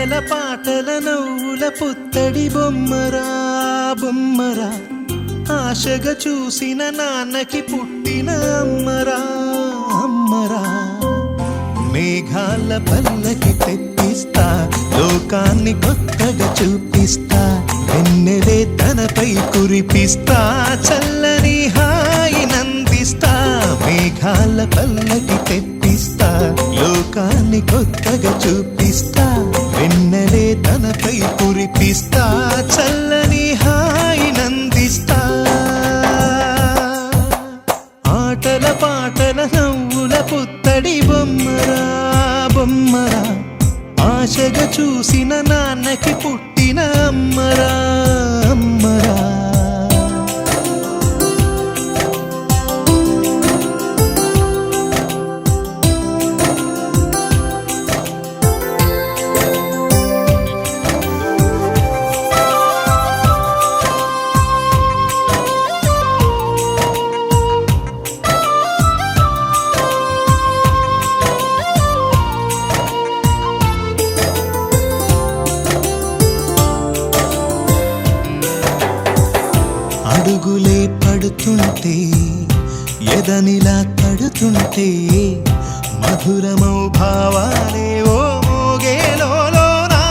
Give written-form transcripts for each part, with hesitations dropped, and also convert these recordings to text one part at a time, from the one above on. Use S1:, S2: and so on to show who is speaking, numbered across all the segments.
S1: ఆటల పాటల నవ్వుల పుత్తడి బొమ్మరా బొమ్మరా ఆశగా చూసిన నాన్నకి పుట్టిన అమ్మరా అమ్మరా మేఘాల పల్లకి తెప్పిస్తా లోకాన్ని కొత్తగా చూపిస్తా వెన్నెలే తనపై కురిపిస్తా చల్లని హాయి నందిస్తా మేఘాల పల్లకి తెప్పిస్తా లోకాన్ని కొత్తగా చూపిస్తా వెన్నెలే తనపై కురిపిస్తా చల్లని హాయి నందిస్తా ఆటల పాటల నవ్వుల పుత్తడి బొమ్మరా బొమ్మరా ఆశగా చూసిన నాన్నకి పుట్టిన అమ్మరా అమ్మరా అడుగులే పడుతుంటే ఎదనిలా తడుతుంటే మధురమౌ భావాలే ఓ మోగేలోనా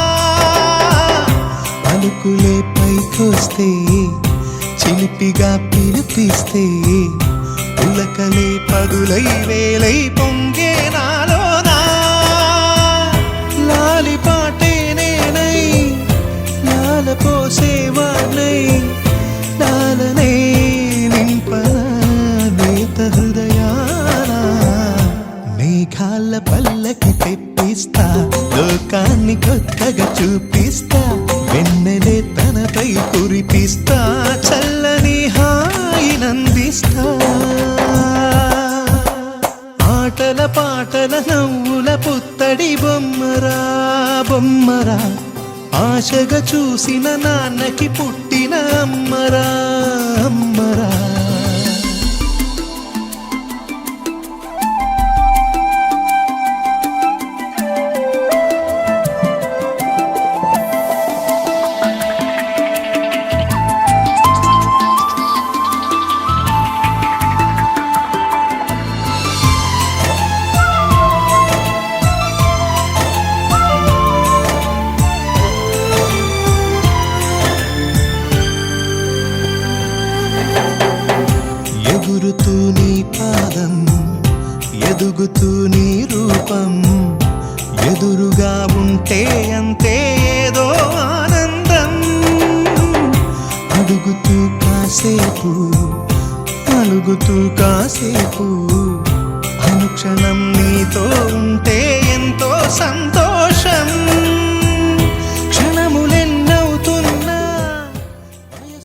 S1: పలుకులే పైకొస్తే చిలిపిగా పిలిపిస్తే పులకలే పదులై వేలై పొంగే నాలోనా లాలి పాటే నేనై లాల పోసేవాణ్ణై లాలనే నింపనేత హృదయాన మేఘాల పల్లకి తెప్పిస్తా లోకాన్ని కొత్తగా చూపిస్తా వెన్నెలే తనపై కురిపిస్తా చల్లని హాయి నందిస్తా ఆటల పాటల నవ్వుల పుత్తడి బొమ్మరా బొమ్మరా ఆశగా చూసిన నాన్నకి పుట్టిన అమ్మరా అమ్మరా ఎగురుతూ నీ పాదం ఎదుగుతూ నీ రూపం ఎదురుగా ఉంటే అంతే ఏదో ఆనందం అడుగుతూ కాసేపు అలుగుతూ కాసేపు అనుక్షణం నీతో